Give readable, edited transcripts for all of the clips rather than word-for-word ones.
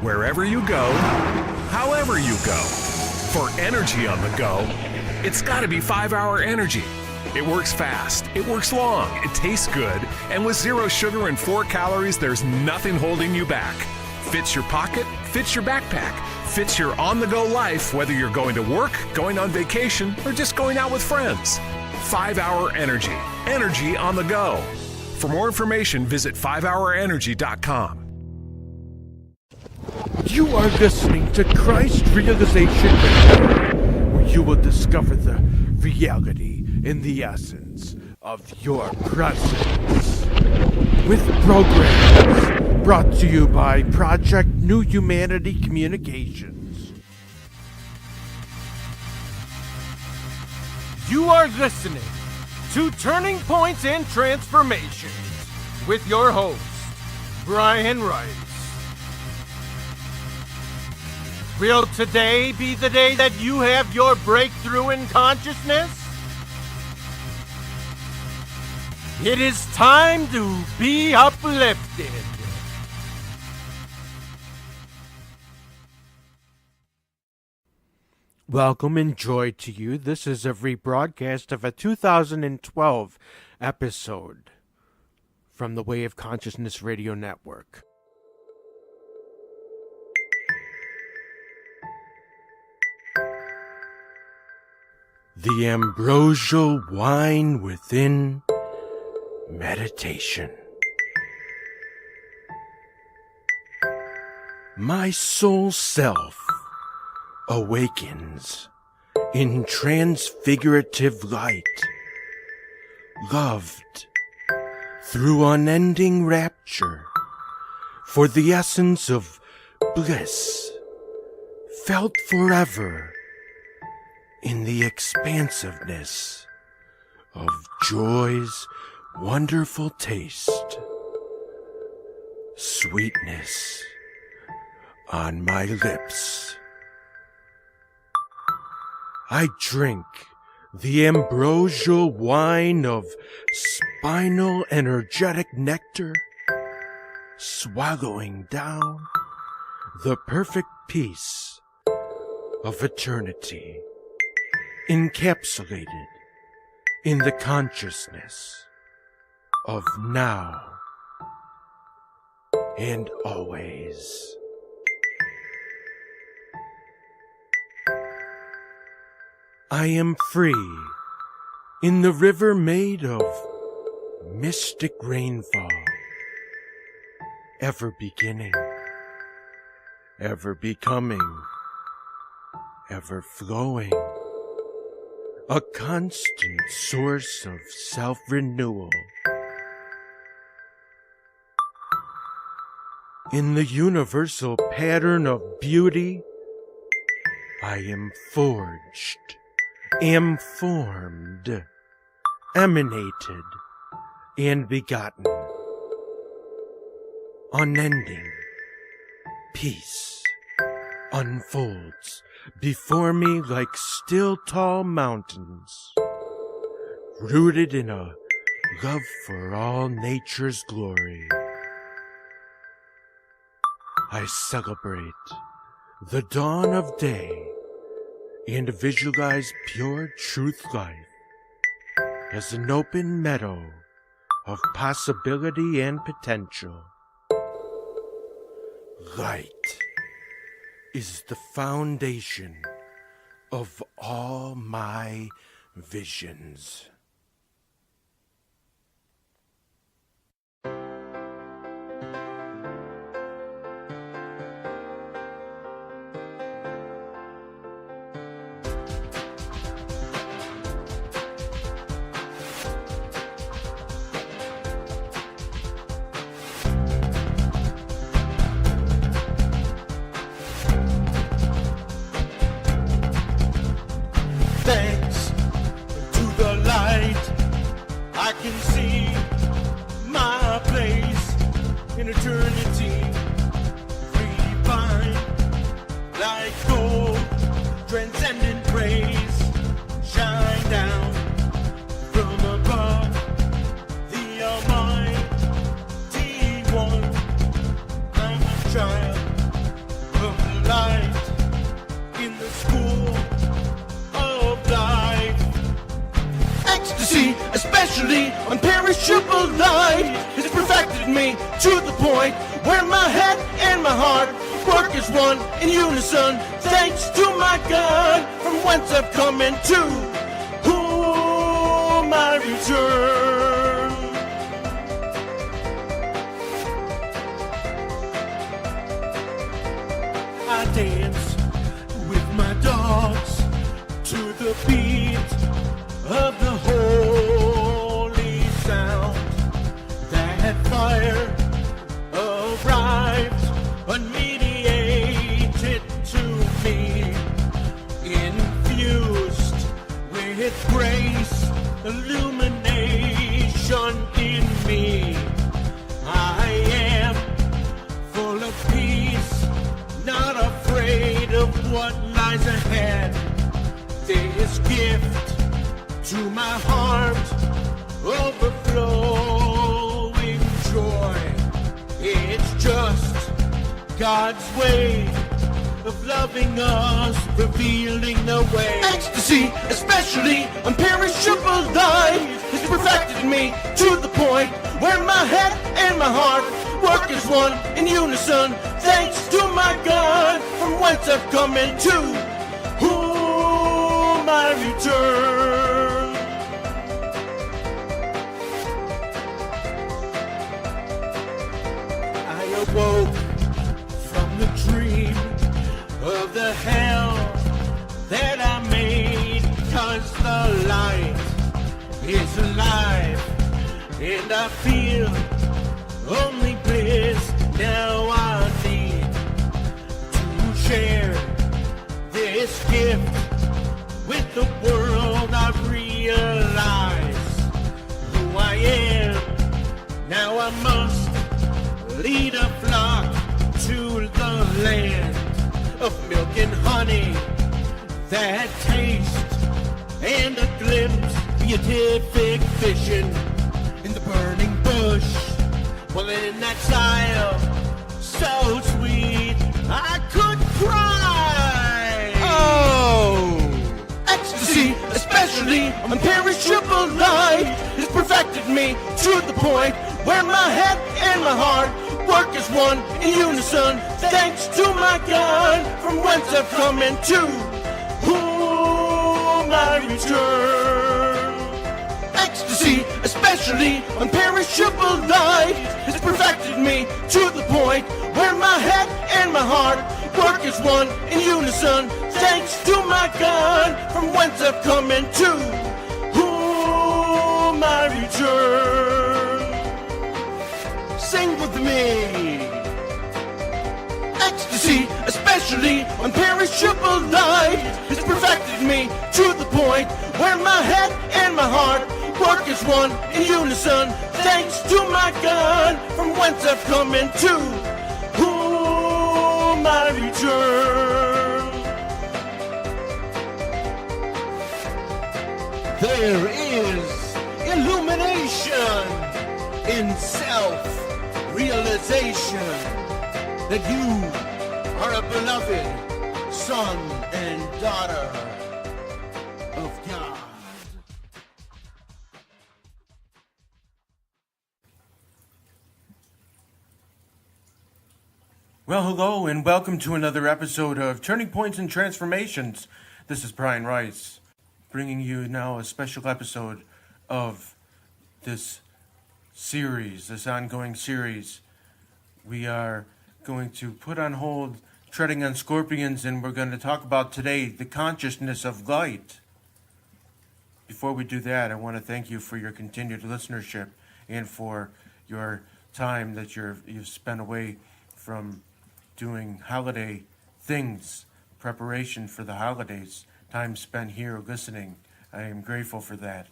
wherever you go, however you go. For energy on the go, it's gotta be 5-Hour Energy. It works fast, it works long, it tastes good, and with 0 sugar and 4 calories, there's nothing holding you back. Fits your pocket, fits your backpack, fits your on-the-go life, whether you're going to work, going on vacation, or just going out with friends. 5-Hour Energy. Energy on the go. For more information, visit 5hourenergy.com. You are listening to Christ Realization Radio, where you will discover the reality and the essence of your presence. With programs brought to you by Project New Humanity Communications. You are listening to Turning Points and Transformations with your host, Brian Rice. Will today be the day that you have your breakthrough in consciousness? It is time to be uplifted. Welcome and joy to you. This is a rebroadcast of a 2012 episode from the Way of Consciousness Radio Network. The ambrosial wine within meditation. My soul self awakens in transfigurative light, loved through unending rapture, for the essence of bliss felt forever in the expansiveness of joy's wonderful taste, sweetness on my lips. I drink the ambrosial wine of spinal energetic nectar, swallowing down the perfect peace of eternity, encapsulated in the consciousness of now and always. I am free in the river made of mystic rainfall, ever beginning, ever becoming, ever flowing, a constant source of self-renewal. In the universal pattern of beauty, I am forged, am formed, emanated, and begotten. Unending peace unfolds before me like still tall mountains, rooted in a love for all nature's glory. I celebrate the dawn of day and visualize pure truth life as an open meadow of possibility and potential. Light is the foundation of all my visions. Thanks to the light. especially unperishable light, has perfected me to the point where my head and my heart work as one in unison. Thanks to my God, from whence I've come and to whom I return. I dance with my dogs to the beat of the holy sound. That fire arrived unmediated to me, infused with grace, illumination in me. I am full of peace, not afraid of what lies ahead. This gift to my heart, overflowing joy. It's just God's way of loving us, revealing the way. Ecstasy, especially unperishable light, has perfected me to the point where my head and my heart work as one in unison. Thanks to my God, from whence I've come and to whom I return. I awoke from the dream of the hell that I made, 'cause the light is alive and I feel only bliss. Now I need to share this gift with the world. I realize who I am. Now I must lead a flock to the land of milk and honey, that taste and a glimpse, beatific vision in the burning bush. Well, in exile, so sweet, I could cry. Oh! Ecstasy, especially unperishable light, has perfected me to the point where my head and my heart work as one in unison. Thanks to my God, from whence I've come and to whom I return. Ecstasy, especially unperishable light, has perfected me to the point where my head and my heart work as one in unison. Thanks to my God, from whence I've come and to whom I return. Sing with me. Ecstasy, especially unperishable light, has perfected me to the point where my head and my heart work as one in unison. Thanks to my God, from whence I've come and to whom I return. There is illumination in self-realization that you are a beloved son and daughter of God. Well, hello, and welcome to another episode of Turning Points and Transformations. This is Brian Rice, bringing you now a special episode of this series, this ongoing series. We are going to put on hold Treading on Scorpions, and we're going to talk about today the consciousness of light. Before we do that, I want to thank you for your continued listenership and for your time that you've spent away from doing holiday things, preparation for the holidays, time spent here listening. I am grateful for that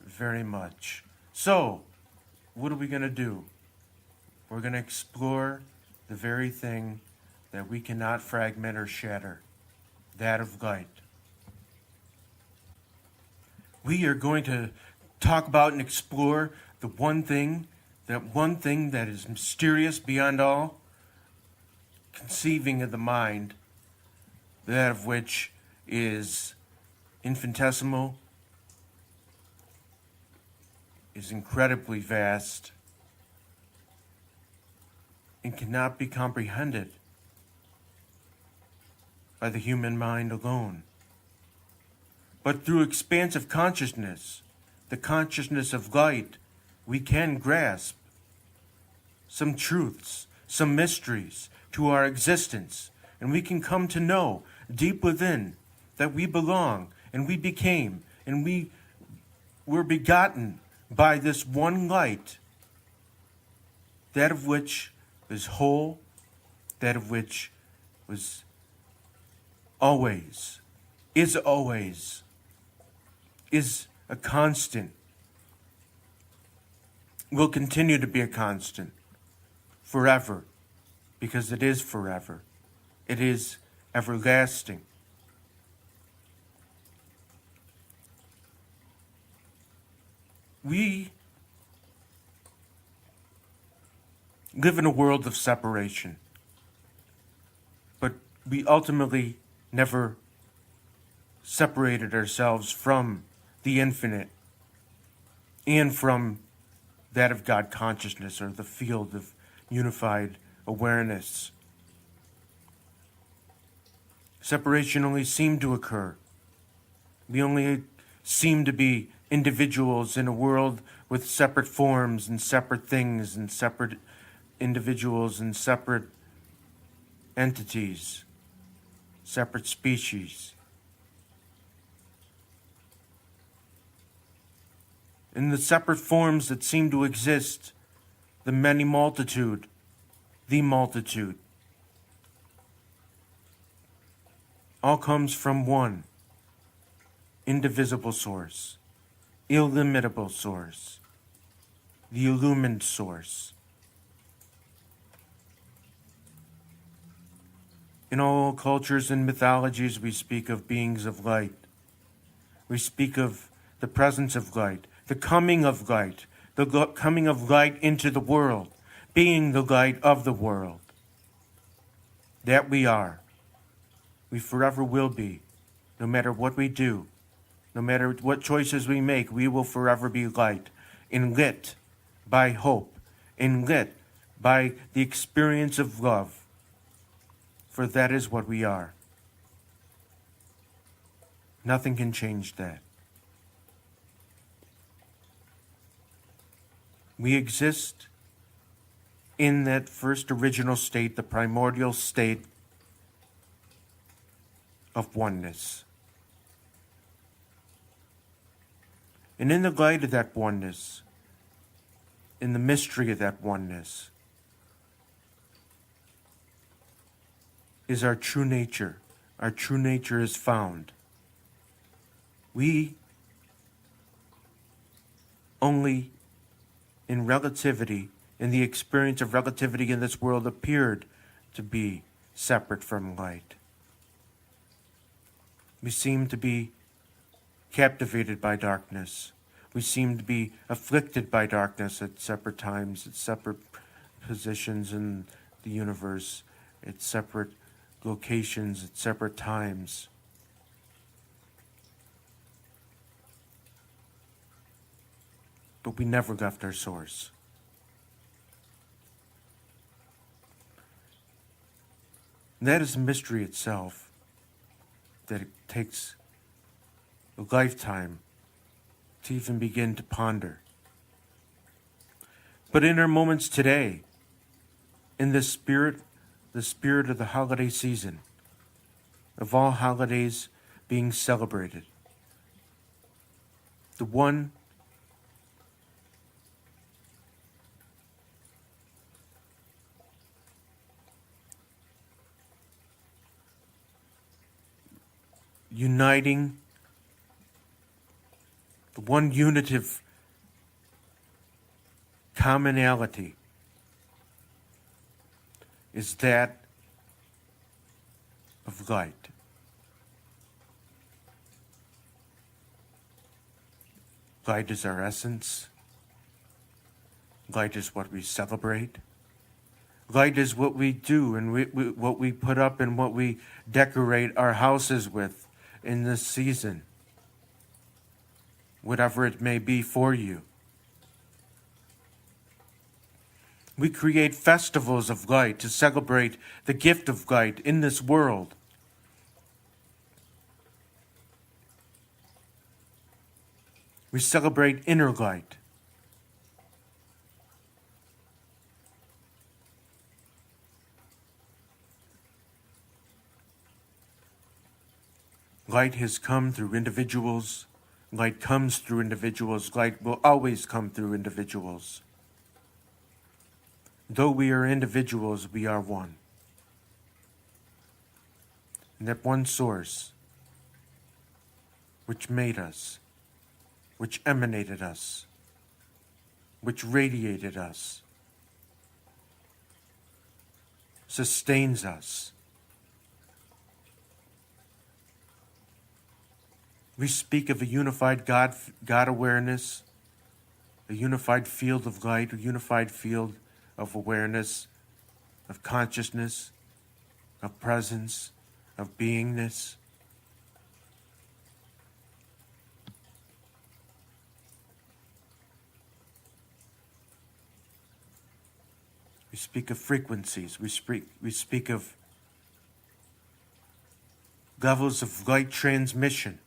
very much. So, what are we going to do? We're going to explore the very thing that we cannot fragment or shatter, that of light. We are going to talk about and explore the one thing that is mysterious beyond all conceiving of the mind, that of which is infinitesimal, is incredibly vast and cannot be comprehended by the human mind alone. But through expansive consciousness, the consciousness of light, we can grasp some truths, some mysteries to our existence, and we can come to know deep within that we belong and we became and we were begotten by this one light, that of which is whole, that of which was always, is a constant, will continue to be a constant forever, because it is forever. It is everlasting. We live in a world of separation, but we ultimately never separated ourselves from the infinite and from that of God consciousness, or the field of unified awareness. Separation only seemed to occur. We only seem to be individuals in a world with separate forms and separate things and separate individuals and separate entities, separate species. In the separate forms that seem to exist, the many multitude, the multitude, all comes from one indivisible source, illimitable source, the illumined source. In all cultures and mythologies, we speak of beings of light. We speak of the presence of light, the coming of light, the coming of light into the world, being the light of the world. That we are. We forever will be. No matter what we do, no matter what choices we make, we will forever be light, and lit by hope, and lit by the experience of love. For that is what we are. Nothing can change that. We exist in that first original state, the primordial state of oneness. And in the light of that oneness, in the mystery of that oneness, is our true nature. Our true nature is found. We only in relativity, in the experience of relativity in this world, appeared to be separate from light. We seem to be captivated by darkness. We seem to be afflicted by darkness at separate times, at separate positions in the universe, at separate locations, at separate times. But we never left our source. And that is a mystery itself, that it takes a lifetime to even begin to ponder. But in our moments today, in the spirit of the holiday season, of all holidays being celebrated, the one uniting, the one unitive commonality is that of light. Light is our essence. Light is what we celebrate. Light is what we do and what we put up and what we decorate our houses with in this season. Whatever it may be for you. We create festivals of light to celebrate the gift of light in this world. We celebrate inner light. Light has come through individuals. Light comes through individuals. Light will always come through individuals. Though we are individuals, we are one. And that one source, which made us, which emanated us, which radiated us, sustains us. We speak of a unified God awareness, a unified field of light, a unified field of awareness, of consciousness, of presence, of beingness. We speak of frequencies. We speak of levels of light transmission.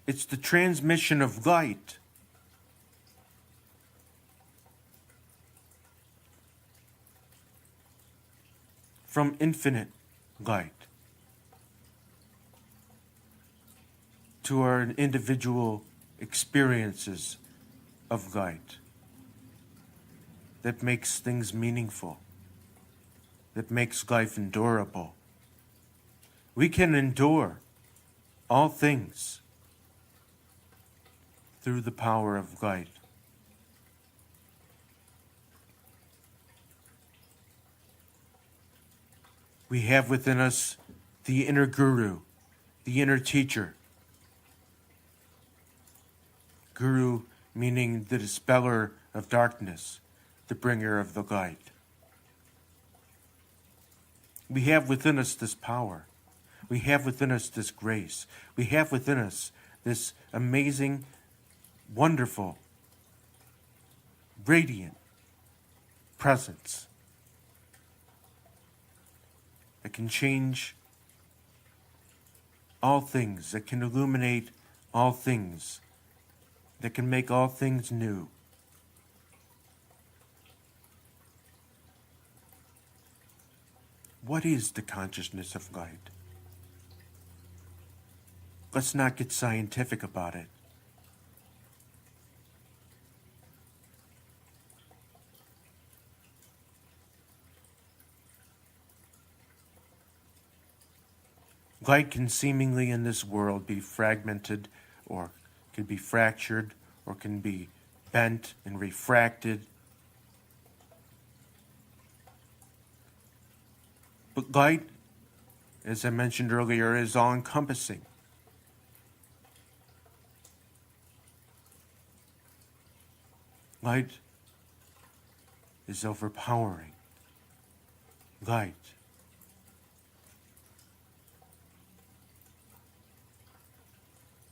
It's the transmission of light. From infinite light to our individual experiences of light that makes things meaningful, that makes life endurable. We can endure all things through the power of light. We have within us the inner guru, the inner teacher. Guru meaning the dispeller of darkness, the bringer of the light. We have within us this power. We have within us this grace. We have within us this amazing, wonderful, radiant presence that can change all things, that can illuminate all things, that can make all things new. What is the consciousness of light? Let's not get scientific about it. Light can seemingly in this world be fragmented, or can be fractured, or can be bent and refracted. But light, as I mentioned earlier, is all-encompassing. Light is overpowering. Light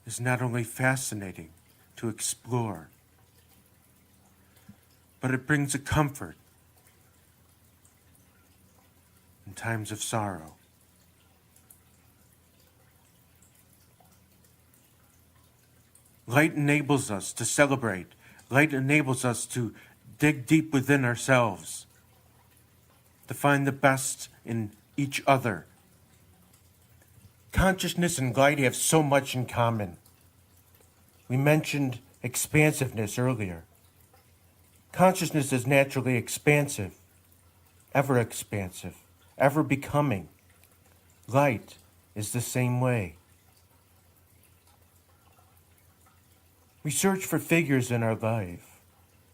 is not only fascinating to explore, but it brings a comfort in times of sorrow. Light enables us to celebrate. Light enables us to dig deep within ourselves, to find the best in each other. Consciousness and light have so much in common. We mentioned expansiveness earlier. Consciousness is naturally expansive, ever-expansive, ever-becoming. Light is the same way. We search for figures in our life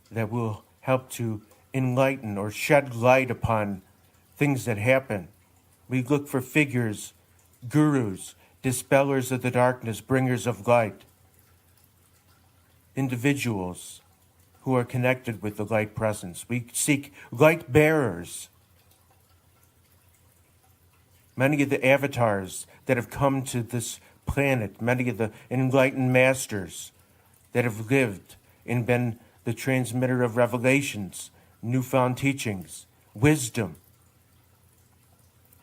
that will help to enlighten or shed light upon things that happen. We look for figures, gurus, dispellers of the darkness, bringers of light, individuals who are connected with the light presence. We seek light bearers. Many of the avatars that have come to this planet, many of the enlightened masters that have lived and been the transmitter of revelations, newfound teachings, wisdom,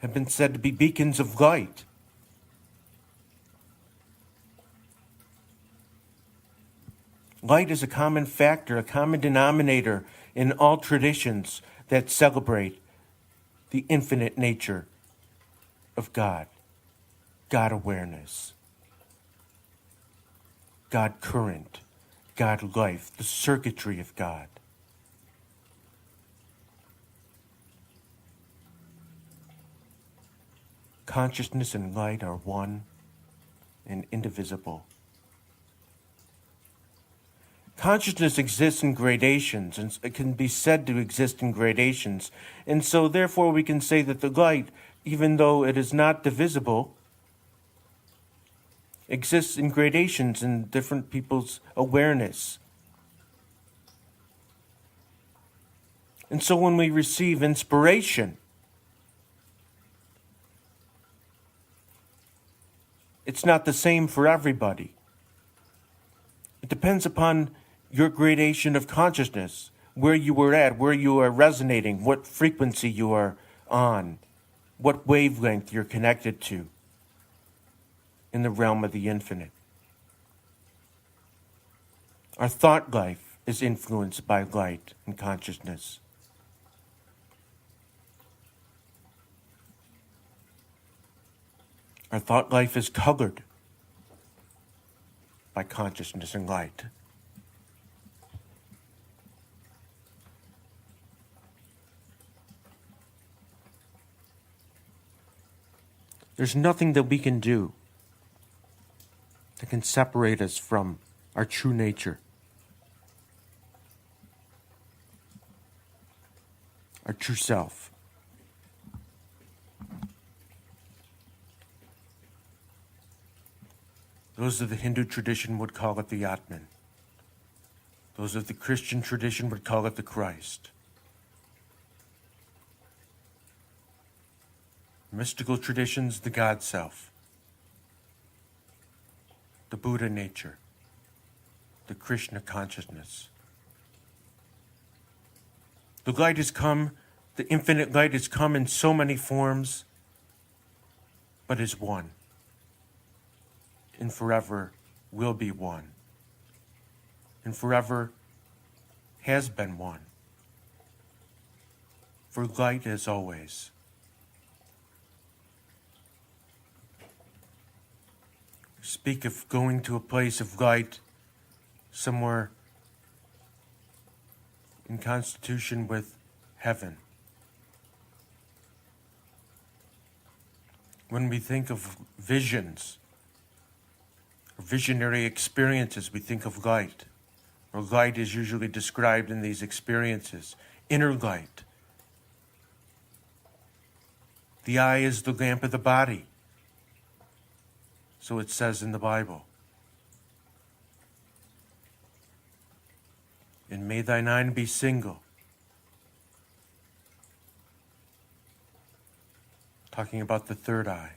have been said to be beacons of light. Light is a common factor, a common denominator in all traditions that celebrate the infinite nature of God, God awareness, God current, God life, the circuitry of God. Consciousness and light are one and indivisible. Consciousness exists in gradations, and it can be said to exist in gradations. And so therefore we can say that the light, even though it is not divisible, exists in gradations in different people's awareness. And so when we receive inspiration, it's not the same for everybody. It depends upon your gradation of consciousness, where you were at, where you are resonating, what frequency you are on, what wavelength you're connected to in the realm of the infinite. Our thought life is influenced by light and consciousness. Our thought life is colored by consciousness and light. There's nothing that we can do that can separate us from our true nature, our true self. Those of the Hindu tradition would call it the Atman. Those of the Christian tradition would call it the Christ. Mystical traditions, the God self. The Buddha nature. The Krishna consciousness. The light has come, the infinite light has come in so many forms, but is one. And forever will be one. And forever has been one. For light is always. Speak of going to a place of light somewhere in constitution with heaven. When we think of visions, or visionary experiences, we think of light. Or light is usually described in these experiences. Inner light. The eye is the lamp of the body. So it says in the Bible. And may thine eye be single. Talking about the third eye,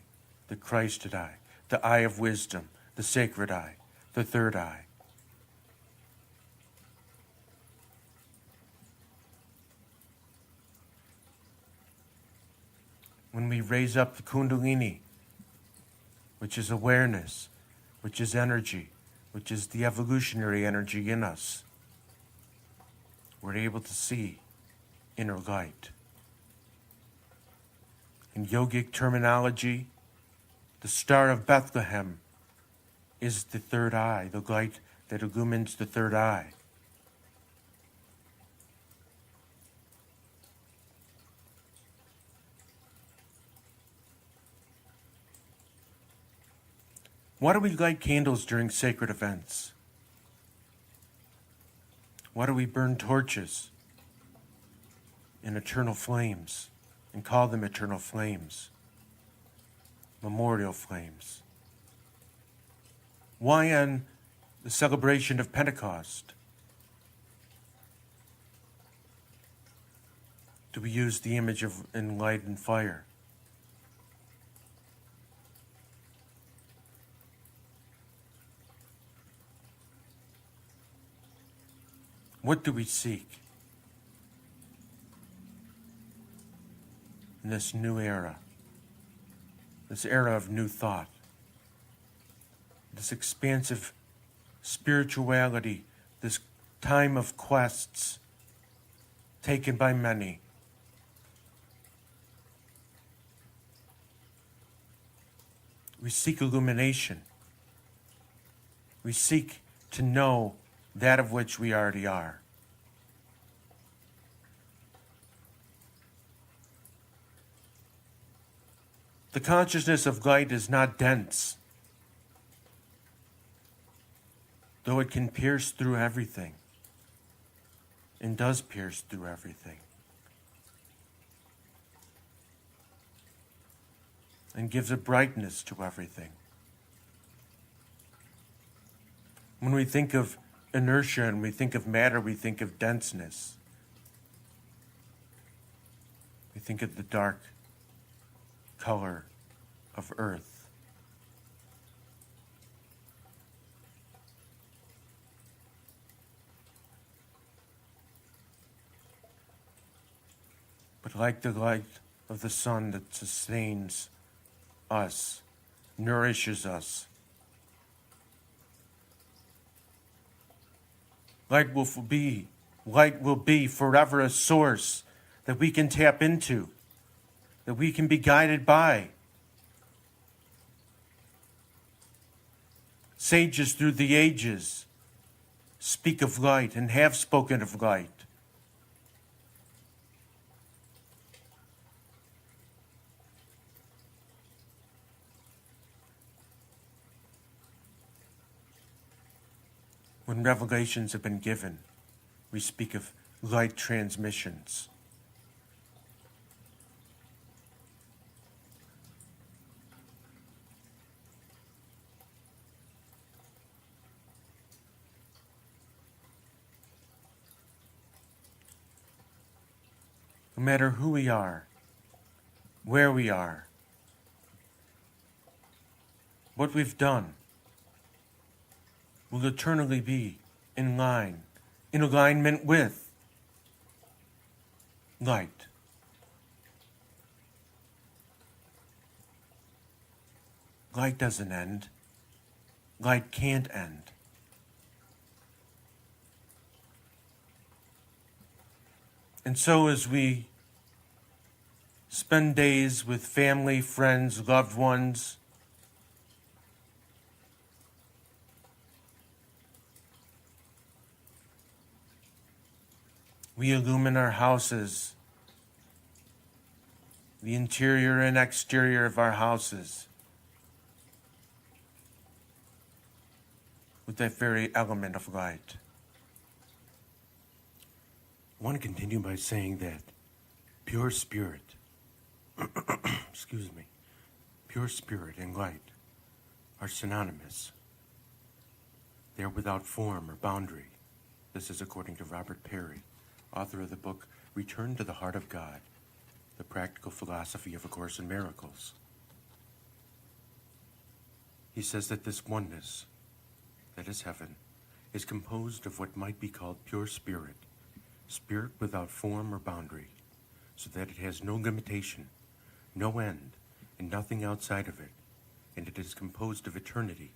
the Christed eye, the eye of wisdom, the sacred eye, the third eye. When we raise up the Kundalini, which is awareness, which is energy, which is the evolutionary energy in us, we're able to see inner light. In yogic terminology, the Star of Bethlehem is the third eye, the light that illumines the third eye. Why do we light candles during sacred events? Why do we burn torches in eternal flames and call them eternal flames, memorial flames? Why on the celebration of Pentecost do we use the image of in light and fire? What do we seek? in this new era, this era of new thought, this expansive spirituality, this time of quests taken by many. We seek illumination. We seek to know that of which we already are. The consciousness of light is not dense, though it can pierce through everything, and does pierce through everything, and gives a brightness to everything. When we think of inertia and we think of matter, we think of denseness. We think of the dark color of earth. But like the light of the sun that sustains us, nourishes us, light will be forever a source that we can tap into, that we can be guided by. Sages through the ages speak of light and have spoken of light. When revelations have been given, we speak of light transmissions. No matter who we are, where we are, what we've done, will eternally be in alignment with light. Light doesn't end. Light can't end. And so as we spend days with family, friends, loved ones, we illumine our houses, the interior and exterior of our houses, with that very element of light. I want to continue by saying that pure spirit, pure spirit and light are synonymous. They are without form or boundary. This is according to Robert Perry, author of the book Return to the Heart of God, The Practical Philosophy of A Course in Miracles. He says that this oneness, that is heaven, is composed of what might be called pure spirit, spirit without form or boundary, so that it has no limitation, no end, and nothing outside of it, and it is composed of eternity,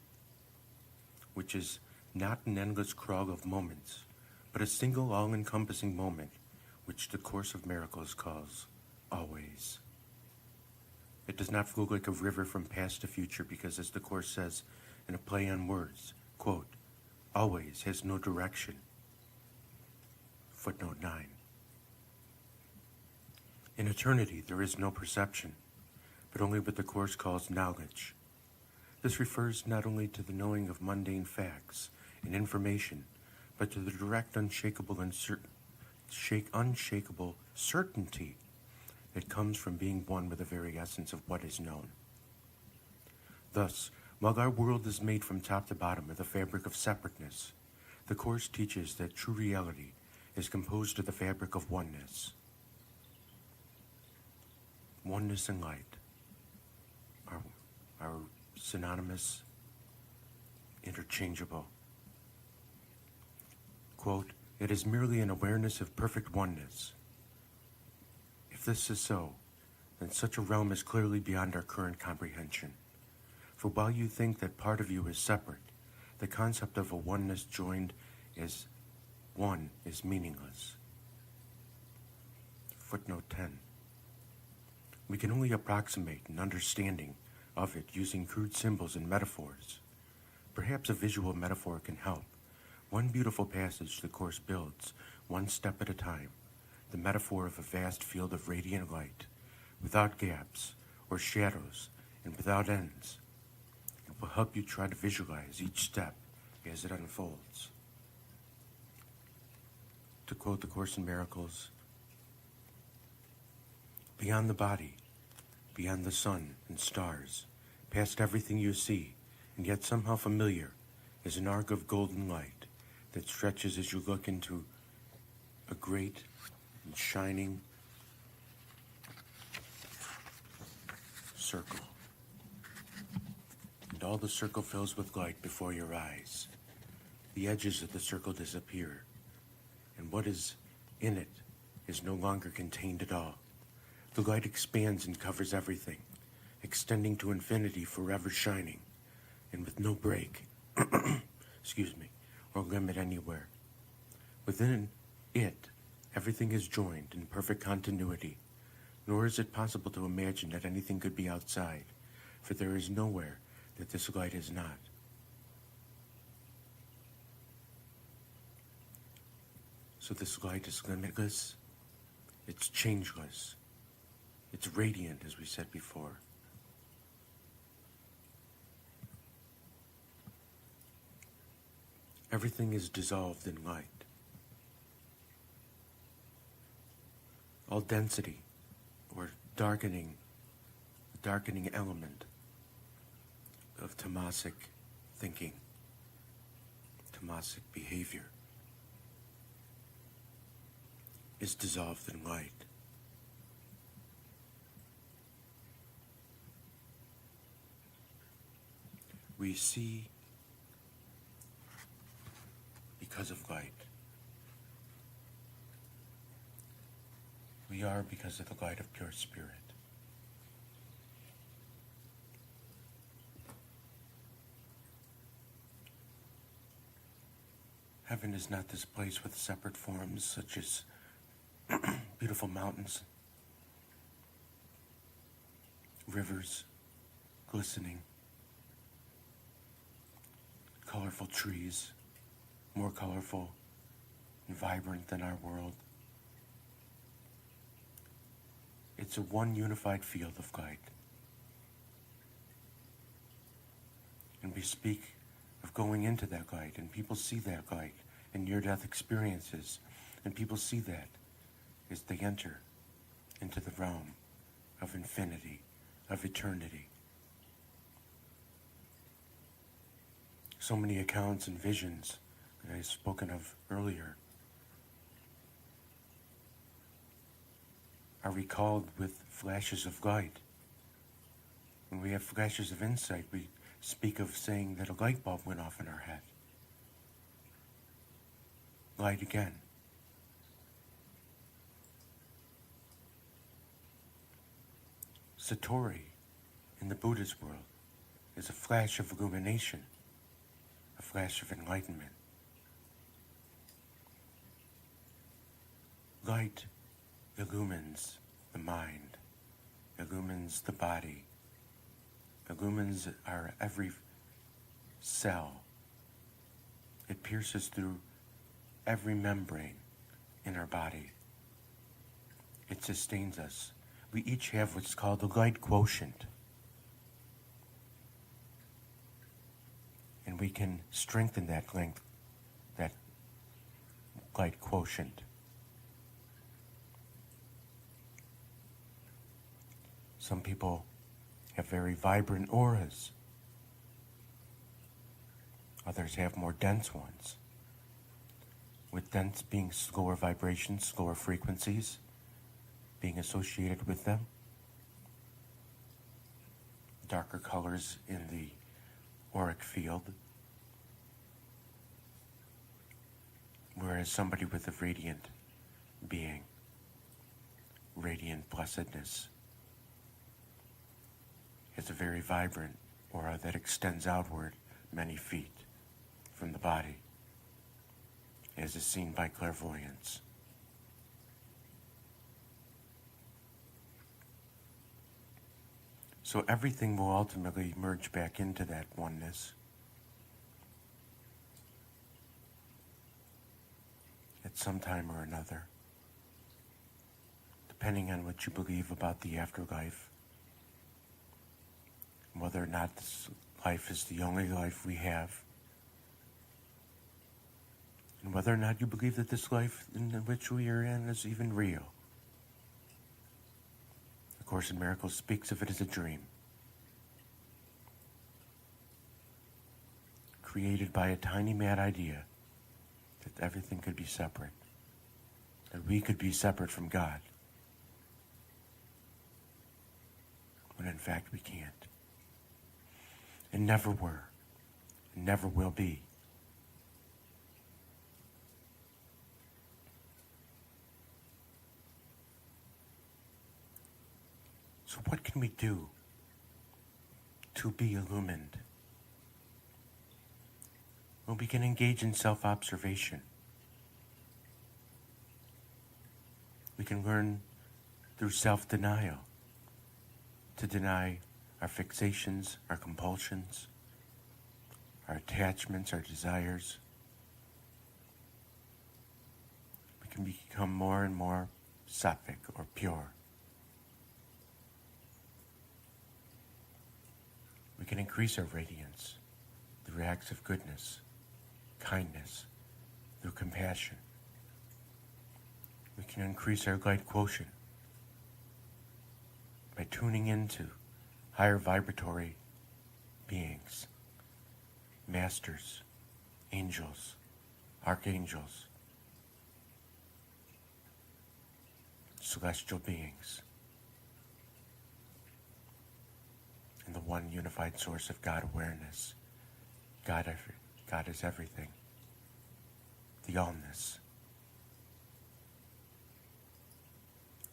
which is not an endless crawl of moments, but a single all-encompassing moment, which the Course of Miracles calls always. It does not flow like a river from past to future because, as the Course says in a play on words, quote, always has no direction. Footnote 9. In eternity, there is no perception, but only what the Course calls knowledge. This refers not only to the knowing of mundane facts and information, but to the direct, unshakable certainty that comes from being one with the very essence of what is known. Thus, while our world is made from top to bottom of the fabric of separateness, the Course teaches that true reality is composed of the fabric of oneness. Oneness and light are synonymous, interchangeable. Quote, it is merely an awareness of perfect oneness. If this is so, then such a realm is clearly beyond our current comprehension. For while you think that part of you is separate, the concept of a oneness joined as one is meaningless. Footnote 10. We can only approximate an understanding of it using crude symbols and metaphors. Perhaps a visual metaphor can help. One beautiful passage the Course builds, one step at a time, the metaphor of a vast field of radiant light, without gaps or shadows and without ends. It will help you try to visualize each step as it unfolds. To quote the Course in Miracles, beyond the body, beyond the sun and stars, past everything you see, and yet somehow familiar, is an arc of golden light that stretches as you look into a great and shining circle. And all the circle fills with light before your eyes. The edges of the circle disappear, and what is in it is no longer contained at all. The light expands and covers everything, extending to infinity, forever shining, and with no break, or limit anywhere. Within it, everything is joined in perfect continuity, nor is it possible to imagine that anything could be outside, for there is nowhere that this light is not. So this light is limitless, it's changeless, it's radiant, as we said before. Everything is dissolved in light. All density, or darkening element of tamasic thinking, tamasic behavior, is dissolved in light. We see because of light. We are because of the light of pure spirit. Heaven is not this place with separate forms such as beautiful mountains, rivers glistening, colorful trees, more colorful and vibrant than our world. It's a one unified field of light. And we speak of going into that light, and people see that light in near-death experiences, and people see that as they enter into the realm of infinity, of eternity. So many accounts and visions that I've spoken of earlier are recalled with flashes of light. When we have flashes of insight, we speak of saying that a light bulb went off in our head. Light again. Satori in the Buddha's world is a flash of illumination, a flash of enlightenment. Light illumines the mind, illumines the body, illumines our every cell. It pierces through every membrane in our body. It sustains us. We each have what's called the light quotient. And we can strengthen that length, that light quotient. Some people have very vibrant auras. Others have more dense ones, with dense being slower vibrations, slower frequencies being associated with them. Darker colors in the auric field. Whereas somebody with a radiant being, radiant blessedness, is a very vibrant aura that extends outward many feet from the body, as is seen by clairvoyance. So everything will ultimately merge back into that oneness at some time or another, depending on what you believe about the afterlife, and whether or not this life is the only life we have, and whether or not you believe that this life in which we are in is even real. The Course in Miracles speaks of it as a dream, created by a tiny mad idea that everything could be separate, that we could be separate from God, when in fact we can't, and never were, and never will be. So what can we do to be illumined? Well, we can engage in self-observation. We can learn through self-denial to deny our fixations, our compulsions, our attachments, our desires. We can become more and more sattvic or pure. We can increase our radiance through acts of goodness, kindness, through compassion. We can increase our light quotient by tuning into higher vibratory beings, masters, angels, archangels, celestial beings, and the one unified source of God awareness. God is everything. The allness.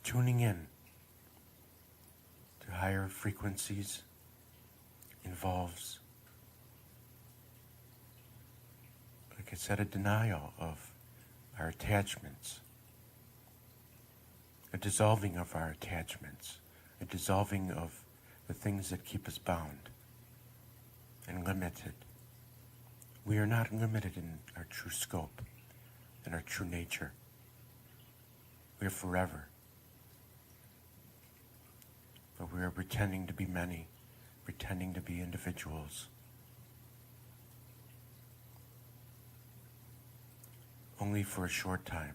Tuning in to higher frequencies involves, like I said, a denial of our attachments, a dissolving of our attachments, a dissolving of the things that keep us bound and limited. We are not limited in our true scope, in our true nature. We are forever. But we are pretending to be many, pretending to be individuals. Only for a short time.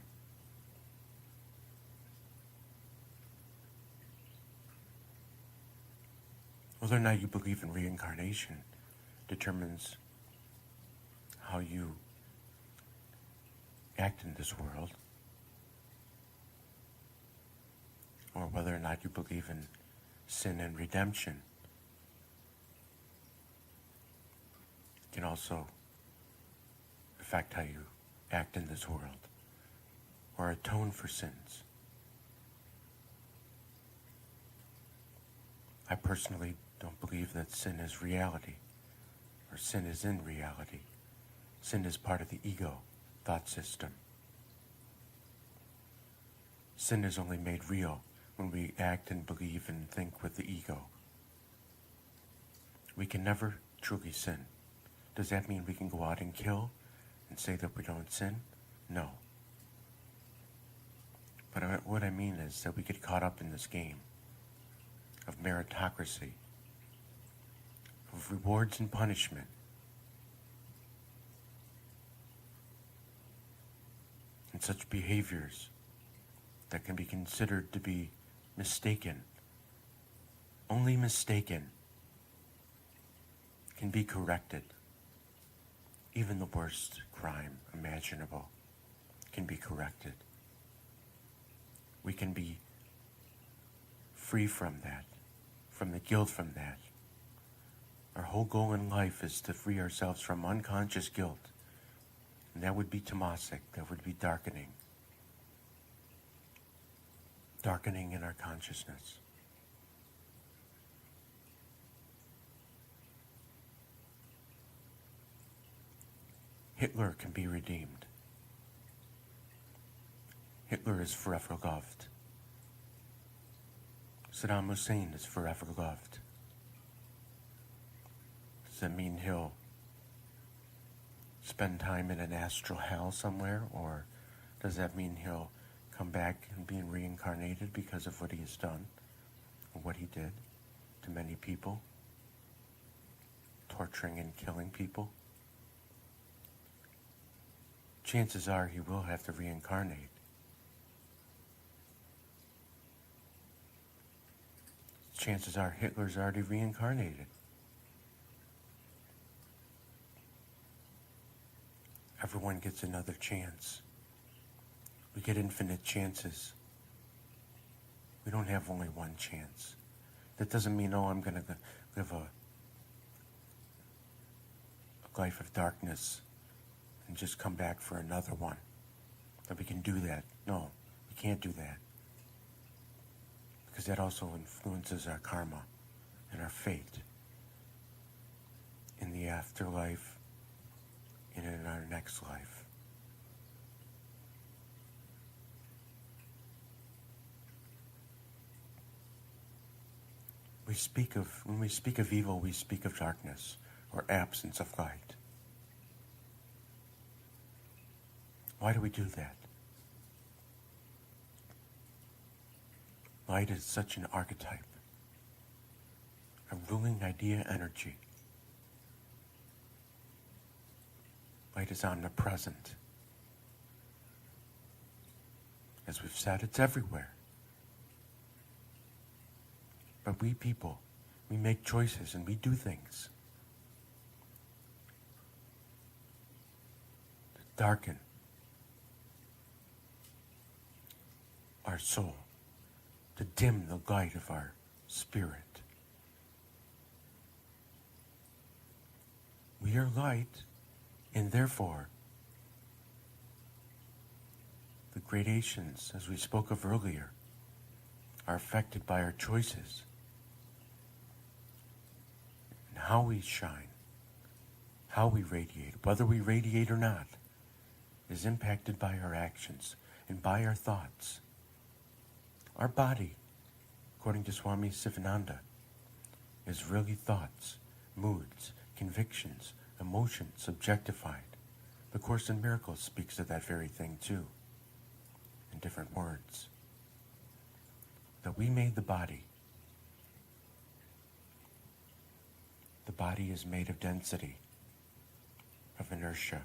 Whether or not you believe in reincarnation determines how you act in this world, or whether or not you believe in sin and redemption can also affect how you act in this world, or atone for sins. I personally don't believe that sin is reality, or sin is in reality. Sin is part of the ego thought system. Sin is only made real when we act and believe and think with the ego. We can never truly sin. Does that mean we can go out and kill and say that we don't sin? No. But what I mean is that we get caught up in this game of meritocracy, of rewards and punishment. And such behaviors that can be considered to be mistaken, only mistaken, can be corrected. Even the worst crime imaginable can be corrected. We can be free from that, from the guilt from that. Our whole goal in life is to free ourselves from unconscious guilt. And that would be tamasic, that would be darkening. Darkening in our consciousness. Hitler can be redeemed. Hitler is forever loved. Saddam Hussein is forever loved. Does that mean he'll spend time in an astral hell somewhere, or does that mean he'll come back and be reincarnated because of what he has done, or what he did to many people, torturing and killing people? Chances are he will have to reincarnate. Chances are Hitler's already reincarnated. Everyone gets another chance. We get infinite chances. We don't have only one chance. That doesn't mean, oh, I'm going to live a life of darkness and just come back for another one. That we can do that. No, we can't do that. Because that also influences our karma and our fate in the afterlife and in our next life. When we speak of evil, we speak of darkness or absence of light. Why do we do that? Light is such an archetype, a ruling idea energy. Light is omnipresent. As we've said, it's everywhere. But we people, we make choices and we do things to darken our soul, to dim the light of our spirit. We are light, and therefore the gradations, as we spoke of earlier, are affected by our choices. And how we shine, how we radiate, whether we radiate or not, is impacted by our actions and by our thoughts. Our body, according to Swami Sivananda, is really thoughts, moods, convictions, emotions objectified. The Course in Miracles speaks of that very thing too, in different words. That we made the body. The body is made of density, of inertia.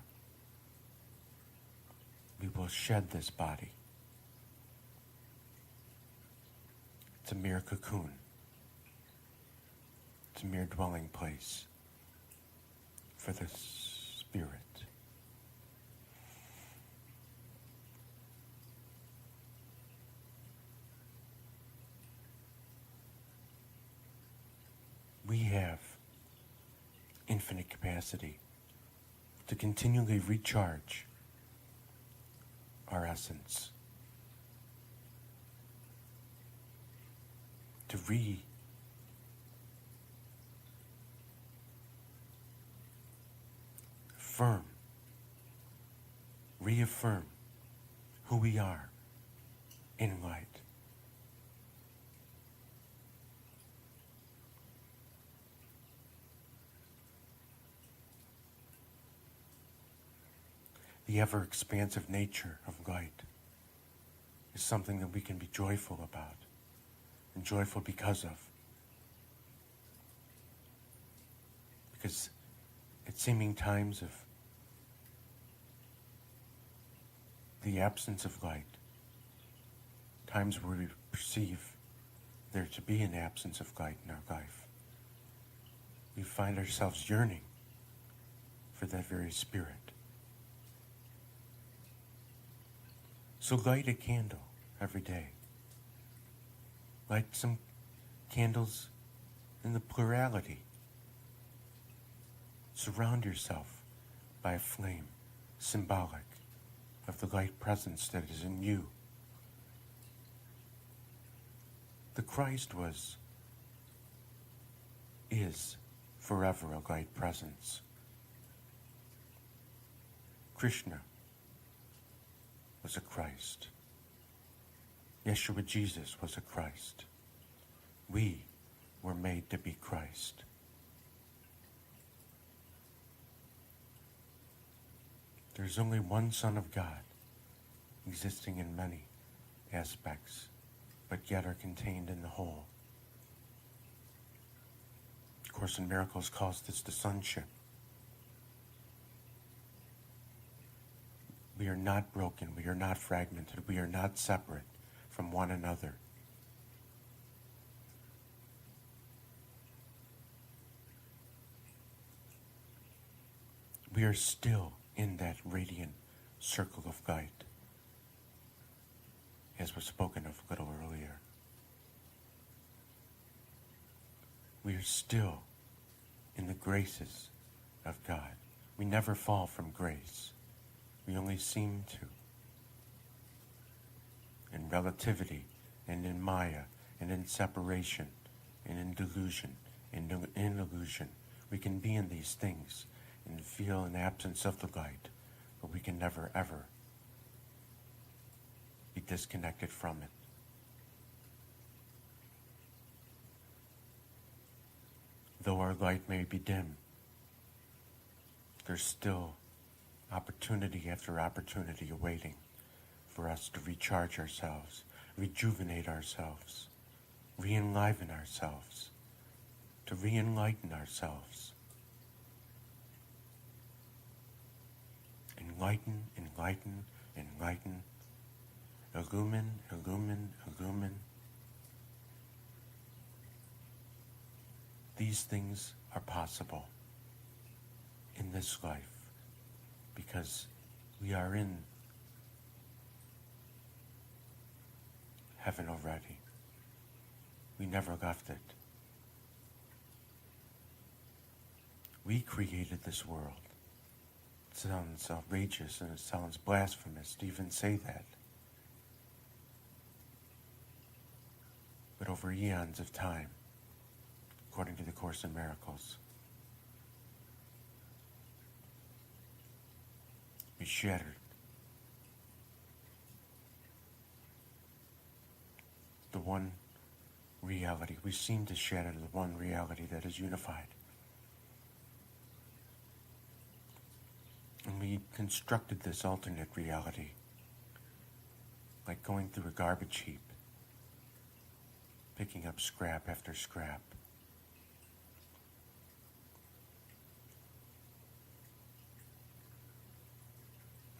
We will shed this body. It's a mere cocoon. It's a mere dwelling place for the spirit. We have infinite capacity to continually recharge our essence, to reaffirm who we are in light. The ever-expansive nature of light is something that we can be joyful about, and joyful because of. Because at seeming times of the absence of light, times where we perceive there to be an absence of light in our life, we find ourselves yearning for that very spirit. So light a candle every day. Light some candles in the plurality. Surround yourself by a flame symbolic of the light presence that is in you. The Christ is forever a light presence. Krishna was a Christ. Yeshua Jesus was a Christ. We were made to be Christ. There's only one Son of God, existing in many aspects, but yet are contained in the whole. Course in Miracles calls this the sonship. We are not broken, we are not fragmented, we are not separate from one another. We are still in that radiant circle of light, as was spoken of a little earlier. We are still in the graces of God. We never fall from grace. We only seem to. In relativity, and in Maya, and in separation, and in delusion, and in illusion, we can be in these things and feel an absence of the light, but we can never, ever be disconnected from it. Though our light may be dim, there's still opportunity after opportunity awaiting for us to recharge ourselves, rejuvenate ourselves, re-enliven ourselves, to re-enlighten ourselves. Enlighten, enlighten, enlighten, illumine, illumine, illumine. These things are possible in this life because we are in heaven already. We never left it. We created this world. It sounds outrageous and it sounds blasphemous to even say that. But over eons of time, according to the Course in Miracles, we shattered the one reality. We seem to shatter the one reality that is unified. And we constructed this alternate reality, like going through a garbage heap, picking up scrap after scrap.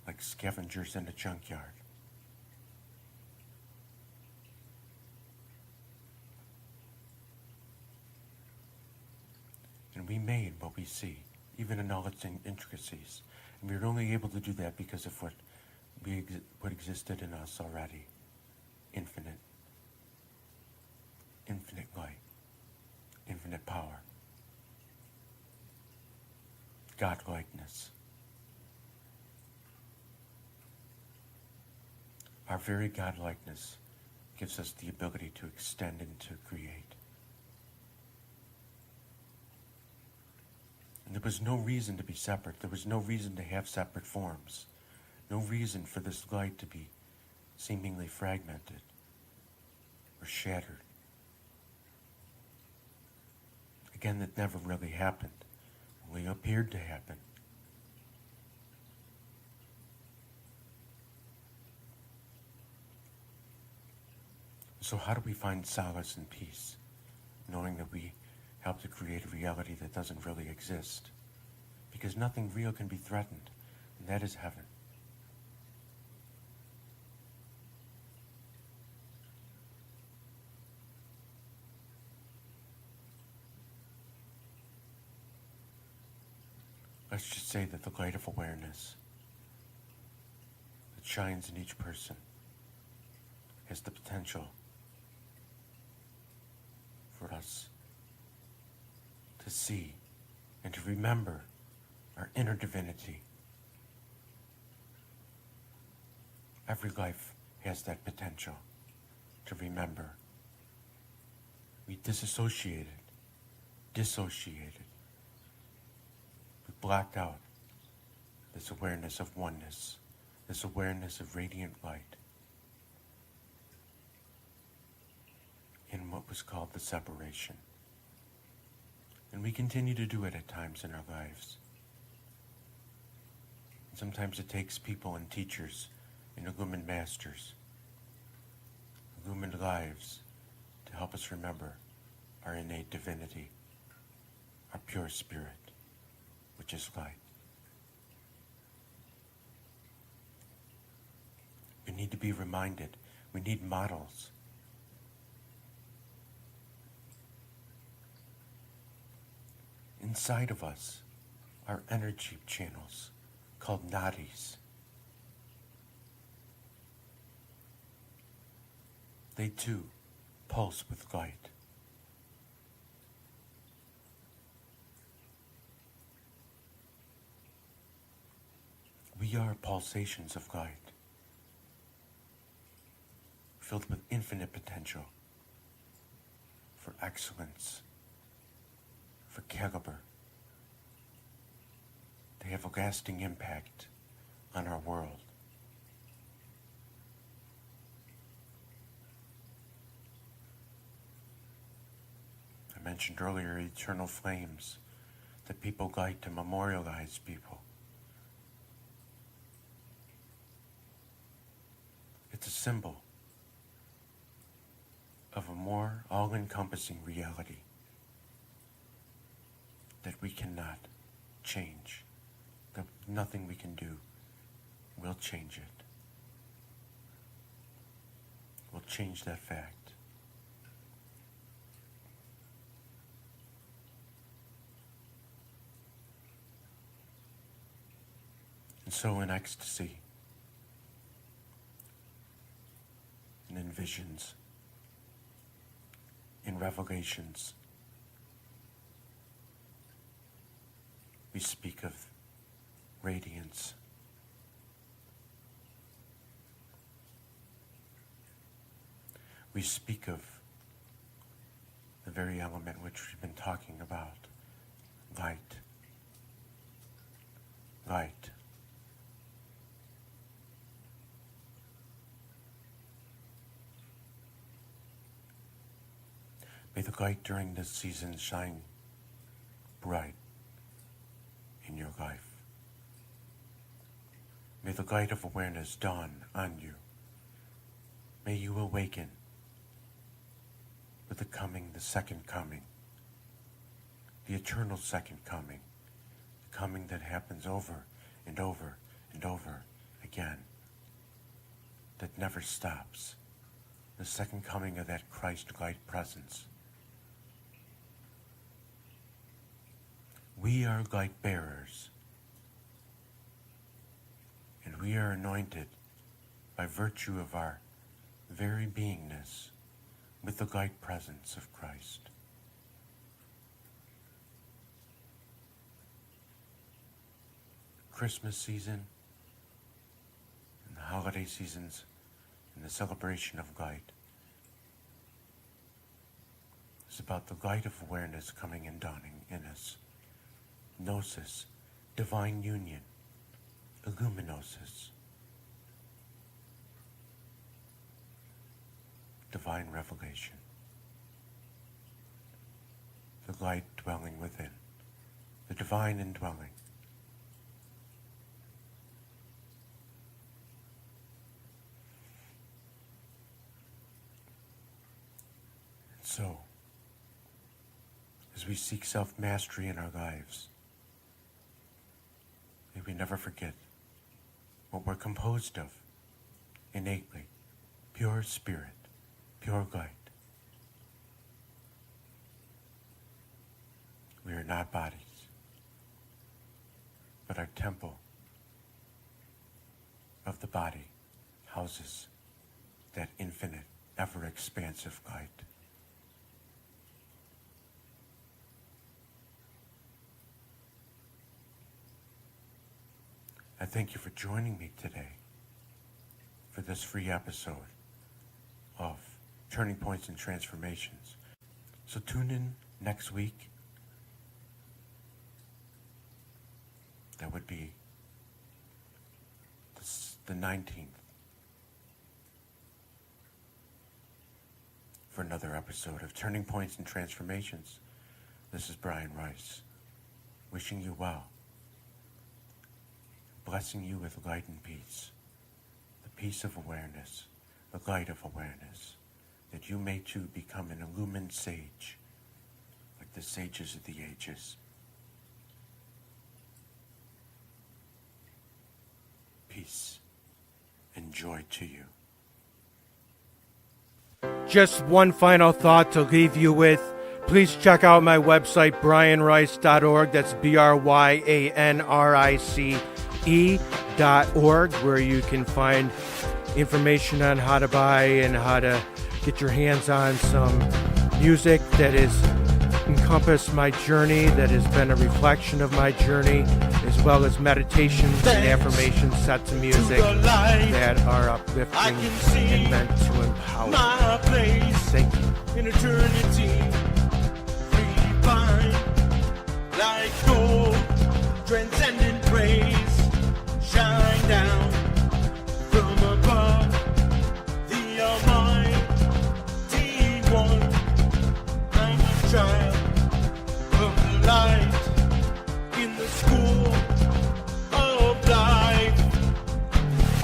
Like scavengers in a junkyard. And we made what we see, even in all its intricacies. And we were only able to do that because of what existed in us already. Infinite light, infinite power, God-likeness. Our very God-likeness gives us the ability to extend and to create. And there was no reason to be separate. There was no reason to have separate forms. No reason for this light to be seemingly fragmented or shattered. Again, that never really happened. Only appeared to happen. So how do we find solace and peace, knowing that we help to create a reality that doesn't really exist? Because nothing real can be threatened, and that is heaven. Let's just say that the light of awareness that shines in each person has the potential for us to see and to remember our inner divinity. Every life has that potential to remember. We dissociated, we blocked out this awareness of oneness, this awareness of radiant light in what was called the separation. And we continue to do it at times in our lives. Sometimes it takes people and teachers and illumined masters, illumined lives, to help us remember our innate divinity, our pure spirit, which is light. We need to be reminded. We need models. Inside of us are energy channels called nadis. They too pulse with light. We are pulsations of light, filled with infinite potential for excellence, for caliber. They have a lasting impact on our world. I mentioned earlier eternal flames that people light to memorialize people. It's a symbol of a more all-encompassing reality that we cannot change, that nothing we can do will change it. Will change that fact. And so in ecstasy, and in visions, in revelations, we speak of radiance. We speak of the very element which we've been talking about, light. Light. May the light during this season shine bright in your life. May the light of awareness dawn on you. May you awaken with the second coming, the eternal second coming, the coming that happens over and over and over again, that never stops, the second coming of that Christ light presence. We are light bearers, and we are anointed by virtue of our very beingness with the light presence of Christ. Christmas season and the holiday seasons and the celebration of light is about the light of awareness coming and dawning in us. Gnosis, divine union, illuminosis, divine revelation, the light dwelling within, the divine indwelling. And so, as we seek self-mastery in our lives, may we never forget what we're composed of innately, pure spirit, pure light. We are not bodies, but our temple of the body houses that infinite, ever-expansive light. I thank you for joining me today for this free episode of Turning Points and Transformations. So tune in next week. That would be It's the 19th. For another episode of Turning Points and Transformations. This is Brian Rice, wishing you well, blessing you with light and peace, the peace of awareness, the light of awareness, that you may too become an illumined sage, like the sages of the ages. Peace and joy to you. Just one final thought to leave you with. Please check out my website, bryanrice.org. That's BRYANRICE.org, where you can find information on how to buy and how to get your hands on some music that has encompassed my journey, that has been a reflection of my journey, as well as meditations and affirmations set to music that are uplifting and meant to empower. My place Thank you. in eternity, refined like gold, transcendent praise, shine down from above, the Almighty One. I'm a child of the light in the school of life.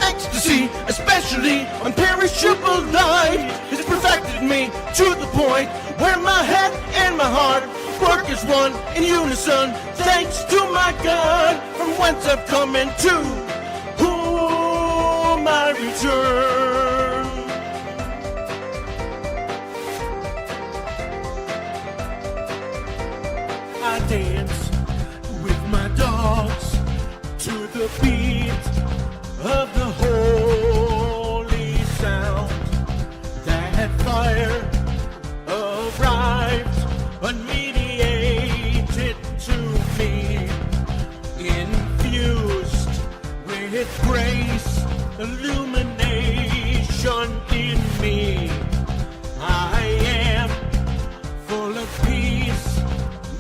Ecstasy, especially unperishable light, has perfected me to the point where my head and my heart work as one in unison. Thanks to my God, from whence I've come and to whom I return. I dance with my dogs to the beat of the holy sound. That fire arrived unmediated to me, infused with grace, illumination in me. I am full of peace,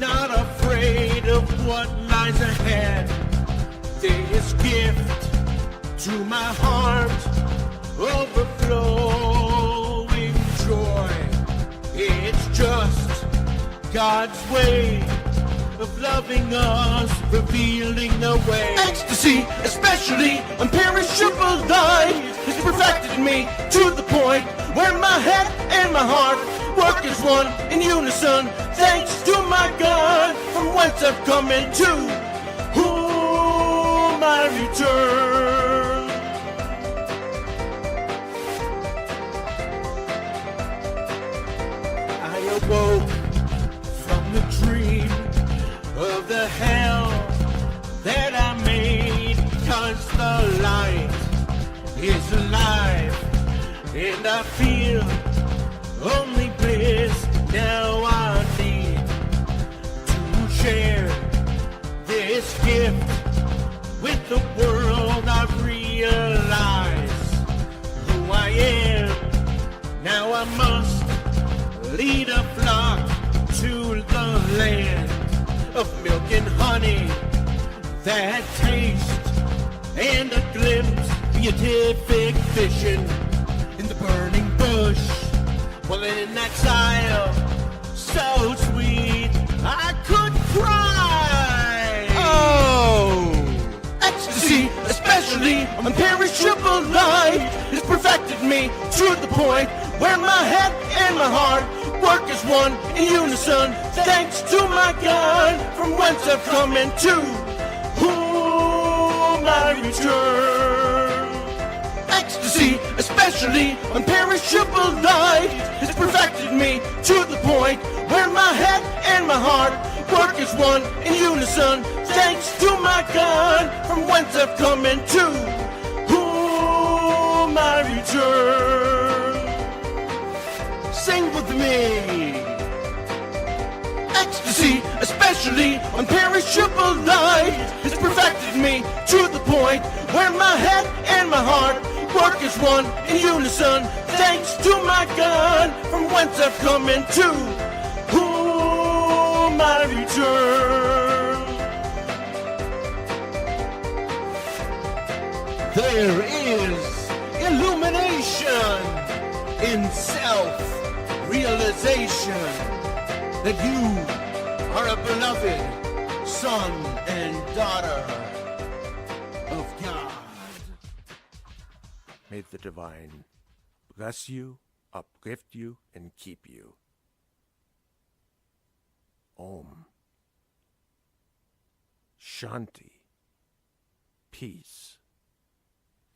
not afraid of what lies ahead. This gift to my heart, overflowing joy. It's just God's way of loving us, revealing the way. Ecstasy, especially unperishable light, has perfected me to the point where my head and my heart work as one in unison. Thanks to my God, from whence I've come and to whom I return. I awoke from the dream of the hell that I made, 'cause the light is alive and I feel only bliss. Now I need to share this gift with the world. I've realized who I am. Now I must lead a flock to the land of milk and honey, that taste and a glimpse, beatific vision in the burning bush. Well, in exile, so sweet, I could cry. Oh! Ecstasy, especially unperishable light, has perfected me to the point where my head and my heart work as one in unison. Thanks to my God, from whence I've come and to whom I return. Ecstasy, especially unperishable light, has perfected me to the point where my head and my heart work as one in unison. Thanks to my God, from whence I've come and to whom I return. Sing with me. Ecstasy, especially unperishable light, has perfected me to the point where my head and my heart work as one in unison. Thanks to my God, from whence I've come and to whom I return. The there is illumination in self-realization that you are a beloved son and daughter of God. May the divine bless you, uplift you, and keep you. Om. Shanti. Peace.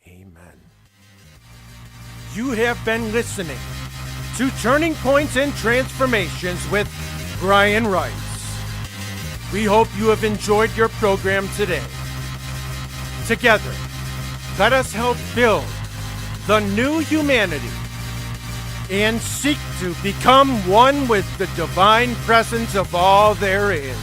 Amen. You have been listening to Turning Points and Transformations with Brian Rice. We hope you have enjoyed your program today. Together, let us help build the new humanity and seek to become one with the divine presence of all there is.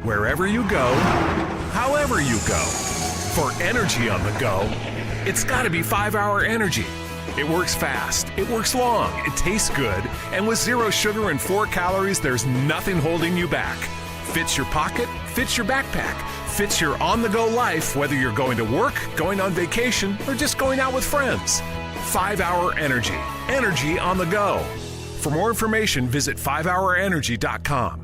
Wherever you go, however you go. For energy on the go, it's got to be 5-hour energy. It works fast, it works long, it tastes good, and with 0 sugar and 4 calories, there's nothing holding you back. Fits your pocket, fits your backpack, fits your on-the-go life, whether you're going to work, going on vacation, or just going out with friends. 5-hour energy. Energy on the go. For more information, visit 5hourenergy.com.